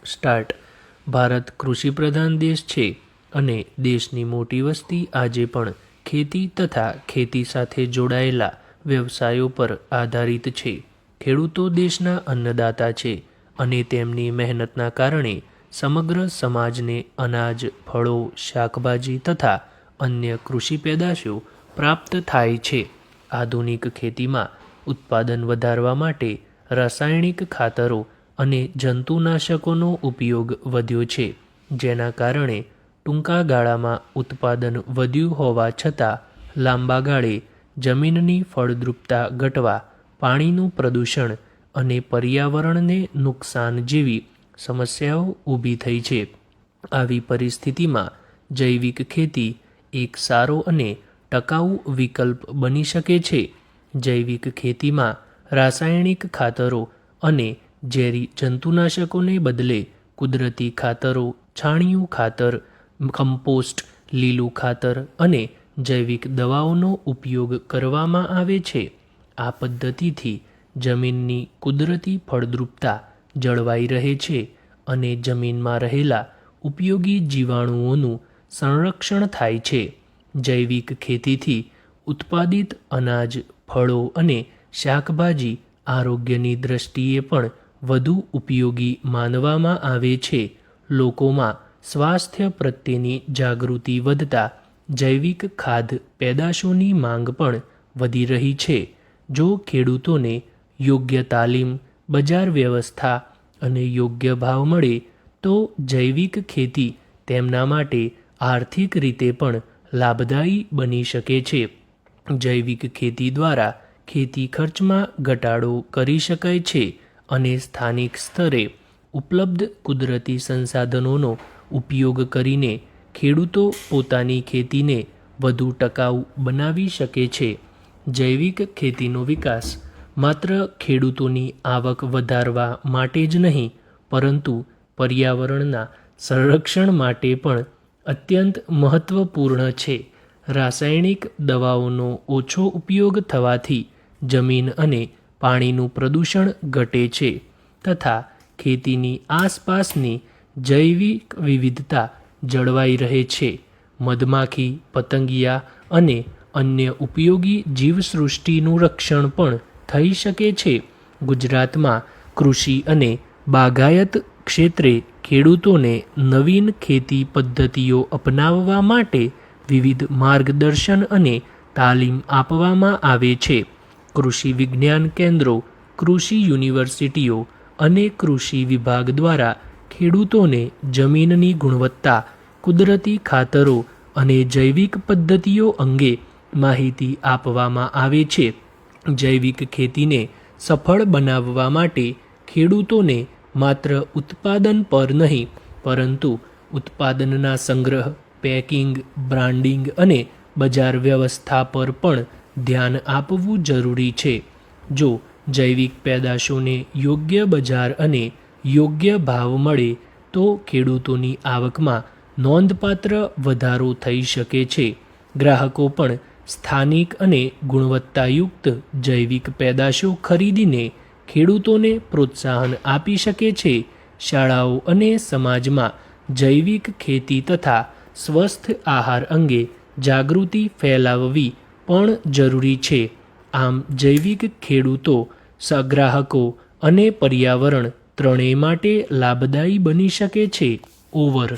Start. Bharat કૃષિપ્રધાન દેશ છે અને દેશની મોટી વસ્તી આજે પણ ખેતી તથા ખેતી સાથે જોડાયેલા વ્યવસાયો પર આધારિત છે. ખેડૂતો દેશના અન્નદાતા છે અને તેમની મહેનતના કારણે સમગ્ર સમાજને અનાજ, ફળો, શાકભાજી તથા અન્ય કૃષિ પેદાશો પ્રાપ્ત થાય છે. આધુનિક ખેતીમાં ઉત્પાદન વધારવા માટે રાસાયણિક ખાતરો અને જંતુનાશકોનો ઉપયોગ વધ્યો છે, જેના કારણે ટૂંકા ગાળામાં ઉત્પાદન વધ્યું હોવા છતાં લાંબા ગાળે જમીનની ફળદ્રુપતા ઘટવા, પાણીનું પ્રદૂષણ અને પર્યાવરણને નુકસાન જેવી સમસ્યાઓ ઊભી થઈ છે. આવી પરિસ્થિતિમાં જૈવિક ખેતી એક સારો અને ટકાઉ વિકલ્પ બની શકે છે. જૈવિક ખેતીમાં રાસાયણિક ખાતરો અને ઝેરી જંતુનાશકોને બદલે કુદરતી ખાતરો, છાણિયું ખાતર, કમ્પોસ્ટ, લીલું ખાતર અને જૈવિક દવાઓનો ઉપયોગ કરવામાં આવે છે. આ પદ્ધતિથી જમીનની કુદરતી ફળદ્રુપતા જળવાઈ રહે છે અને જમીનમાં રહેલા ઉપયોગી જીવાણુઓનું સંરક્ષણ થાય છે. જૈવિક ખેતીથી ઉત્પાદિત અનાજ, ફળો અને શાકભાજી આરોગ્યની દ્રષ્ટિએ પણ વધુ ઉપયોગી માનવામાં આવે છે. લોકોમાં સ્વાસ્થ્ય પ્રત્યેની જાગૃતિ વધતા જૈવિક ખાદ્ય પેદાશોની માંગ પણ વધી રહી છે. જો ખેડૂતોને યોગ્ય તાલીમ, બજાર વ્યવસ્થા અને યોગ્ય ભાવ મળે તો જૈવિક ખેતી તેમના માટે આર્થિક રીતે પણ લાભદાયી બની શકે છે. જૈવિક ખેતી દ્વારા ખેતી ખર્ચમાં ઘટાડો કરી શકાય છે અને સ્થાનિક સ્તરે ઉપલબ્ધ કુદરતી સંસાધનોનો ઉપયોગ કરીને ખેડૂતો પોતાની ખેતીને વધુ ટકાઉ બનાવી શકે છે. જૈવિક ખેતીનો વિકાસ માત્ર ખેડૂતોની આવક વધારવા માટે જ નહીં, પરંતુ પર્યાવરણના સંરક્ષણ માટે પણ અત્યંત મહત્વપૂર્ણ છે. રાસાયણિક દવાઓનો ઓછો ઉપયોગ થવાથી જમીન અને પાણીનું પ્રદૂષણ ઘટે છે તથા ખેતીની આસપાસની જૈવિક વિવિધતા જળવાઈ રહે છે. મધમાખી, પતંગિયા અને અન્ય ઉપયોગી જીવસૃષ્ટિનું રક્ષણ પણ થઈ શકે છે. ગુજરાતમાં કૃષિ અને બાગાયત ક્ષેત્રે ખેડૂતોને નવીન ખેતી પદ્ધતિઓ અપનાવવા માટે વિવિધ માર્ગદર્શન અને તાલીમ આપવામાં આવે છે. કૃષિ વિજ્ઞાન કેન્દ્રો, કૃષિ યુનિવર્સિટીઓ અને કૃષિ વિભાગ દ્વારા ખેડૂતોને જમીનની ગુણવત્તા, કુદરતી ખાતરો અને જૈવિક પદ્ધતિઓ અંગે માહિતી આપવામાં આવે છે. જૈવિક ખેતીને સફળ બનાવવા માટે ખેડૂતોને માત્ર ઉત્પાદન પર નહીં, પરંતુ ઉત્પાદનના સંગ્રહ, પેકિંગ, બ્રાન્ડિંગ અને બજાર વ્યવસ્થા પર પણ ધ્યાન આપવું જરૂરી છે. જો જૈવિક પેદાશોને યોગ્ય બજાર અને યોગ્ય ભાવ મળે તો ખેડૂતોની આવકમાં નોંધપાત્ર વધારો થઈ શકે છે. ગ્રાહકો પણ સ્થાનિક અને ગુણવત્તાયુક્ત જૈવિક પેદાશો ખરીદીને ખેડૂતોને પ્રોત્સાહન આપી શકે છે. શાળાઓ અને સમાજમાં જૈવિક ખેતી તથા સ્વસ્થ આહાર અંગે જાગૃતિ ફેલાવવી પણ જરૂરી છે. આમ જૈવિક ખેડૂતો સગ્રાહકો અને પર્યાવરણ ત્રણેય માટે લાભદાયી બની શકે છે. ઓવર.